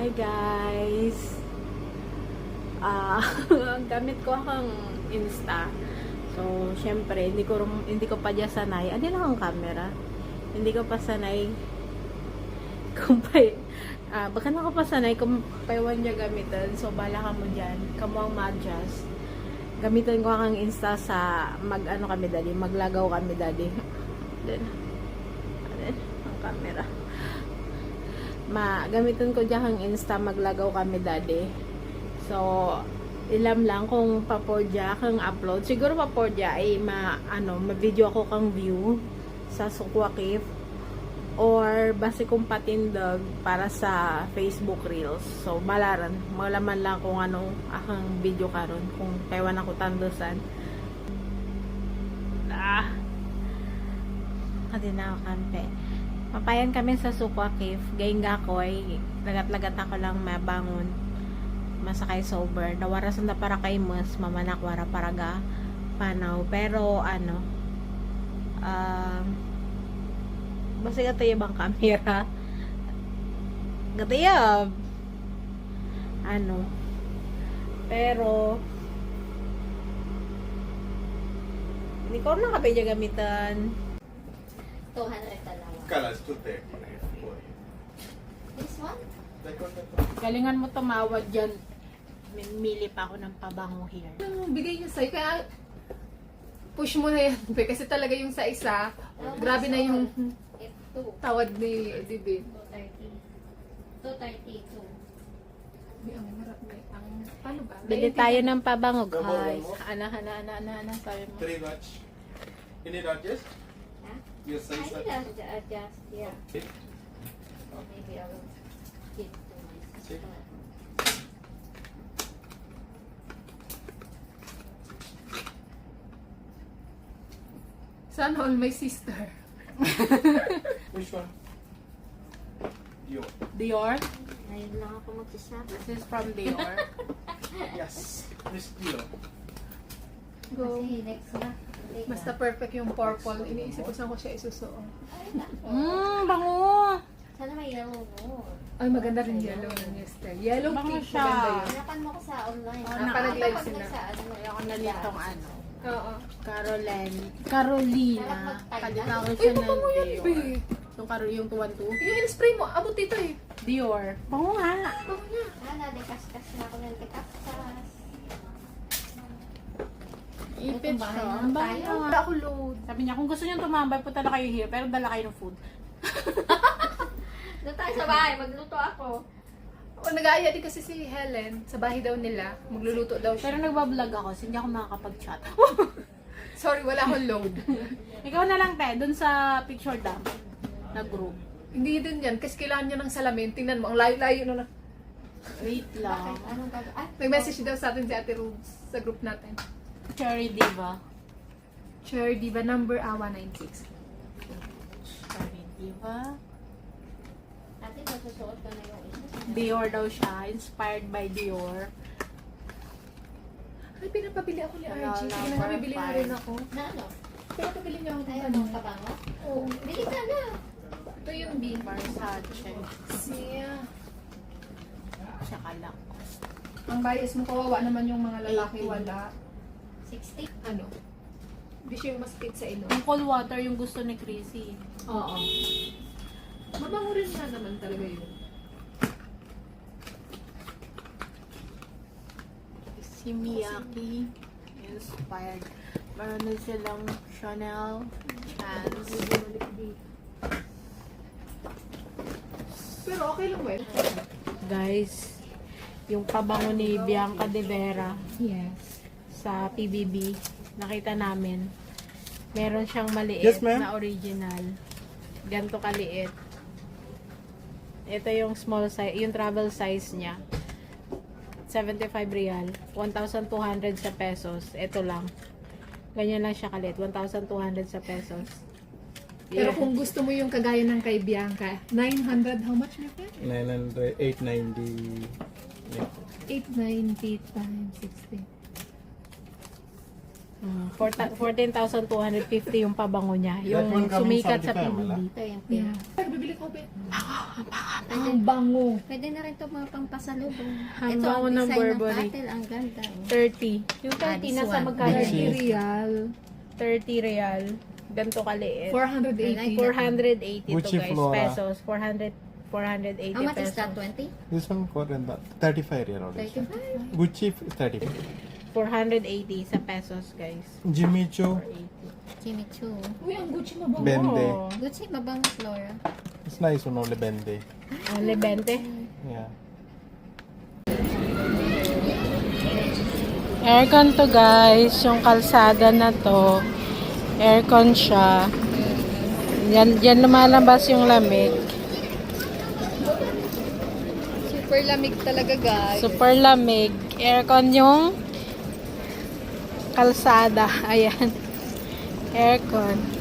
Hi guys! Gamit ko ang Insta. So, syempre, hindi ko pa dyan sanay. Ano lang ang camera? Hindi ko pa sanay kung baka na ko pa sanay kung paiwan dyan gamitan. So, bala ka mo dyan. Kamu ang ma-adjust. Gamitan ko ang Insta sa maglagaw kami dali. Then, ang camera. Gamitin ko dyan ang Insta, maglagaw kami dadi. So, ilam lang kung papordya kang upload. Siguro papordya ay ma-video ako kang view sa Sukwa Cave or base kong patindag para sa Facebook Reels. So, malaman lang kung anong akang video karon kung kaiwan ako tandusan. Kasi na ako kampe. Papayan kami sa Sukwa Cave. Gayong gakoy, lagat-lagat ako lang mabangon. Masakay sober. Nawarasan na para kay mas mamanakwara para ga panaw. Pero basta gatayab ang camera. Gatayab. Pero hindi ko na kapedya gamitan. 200 talaga. Colors to take. This one? Galingan mo tumawad dyan. Mili pa ako ng pabango here. Bigay niya sa'yo. Kaya push mo na yan. Kasi talaga yung sa isa, grabe na yung F2. tawad ni DB. 232. Ang harap na. Paano ba? Bili tayo ng pabango, Double guys. mo? Sabi mo. 3 much. You need adjust? Huh? Your I size need to adjust, yeah. Okay. Or maybe I will give to my See? sister. Sana all my sister. Which one? You. Dior? Ngayon lang ako mag-shop. This is from Dior. Yes. Miss Dio. Go. Kasi next na. Basta perfect yung purple. Iniisip ko saan ko siya isusuot. Ay, nako. Bango! Sana may yellow mo. Ay, maganda rin yellow ng Esther. Yellow Bango pink, siya. maganda yun. Hanapan mo ko sa online. Parang live Kapag sila. nasa ano, Ako na nitong Oo. Carolina. Kadita ko siya ng Bango yan, Dior. babe. Yung 212. Yung in-spray mo, abot dito eh. Dior. Bango nga. Bango niya. Sana, dekas-kas na ako ng dekas-kas. Ipit bahay siya. na Ang tayo. bango Wala nga. ako load. Sabi niya, kung gusto niyo tumambay, punta na kayo here. Pero dala kayo ng food. Doon tayo sa bahay, magluto ako. O, nag-aaya din kasi si Helen. Sa bahay daw nila. Magluluto daw Pero siya. nagbablog ako, so hindi ako makakapag-chat. Sorry, wala akong load. Ikaw na lang, te. Dun sa picture dump na group. Hindi din yan. Kasi kailangan niya ng salamin. Tingnan mo, ang layo-layo na. Wait lang. Bakit? Anong gagawin? Ay, Nag-message daw sa atin si Ate Rubes sa group natin. Cherry Diva. Cherry Diva number 196. Cherry Diva. ate, masusuot ko na yung isa. Dior daw siya. Inspired by Dior. Ay, pinapabili ako ni Wala, RG. wala, Sige na nga, bibili na rin ako. Na ano? Pinapabili niya ako ng Ayaw ano. mong kabango? Oo. Bili ka na. Ito yung B. Versace. Siya. Tsaka Lacoste. Ang bias mo, kawawa naman yung mga lalaki 18. wala. 60. Ano? Hindi siya yung mas fit sa ino. Yung cold water yung gusto ni Chrissy. Oo. Mabango rin nga naman talaga yun. Si Miyaki. Inspired. Meron din silang Chanel. Chance. Pero okay lang, well. Guys, yung pabango ni Bianca De Vera Yes. sa PBB, nakita namin. Meron siyang maliit Yes, ma'am. na original. Ganto kaliit. Ito yung small size, yung travel size niya. 75 real. 1,200 sa pesos. Ito lang. Ganyan lang siya kaliit. 1,200 sa pesos. Pero Yeah. kung gusto mo yung kagaya ng kay Bianca, 900, how much na pa? 900, 890. Yeah. 890 times 60. 14,250 yung pabango niya. That Yung one coming sumikat sa 75 wala? PBB. Ito yung pink. Bibili ko, be. Ang bango. Pwede na rin ito mga pangpasalubong. Ang Ito bango ang ng design ng Burberry. patel. Ang ganda. 30. Yung 30 this nasa one. magkano? Gucci. Real. 30 real. Ganto kaliit. 480. 480 to Gucci guys. Flora. Pesos. 480 How much is pesos. that? 20? This one got in the 35 real only. 35? Gucci 35. 480 sa pesos guys. Jimmy Choo 480. Jimmy Choo. Uy, ang Gucci mabango. Bende. Oh, Gucci, mabango Flora. It's nice one only Bende. only 20. Yeah. Aircon to guys. Yung kalsada na to. Aircon siya. Yan lumalabas yung lamig. Super lamig talaga, guys. Super lamig. Aircon yung kalsada. Ayan. Aircon.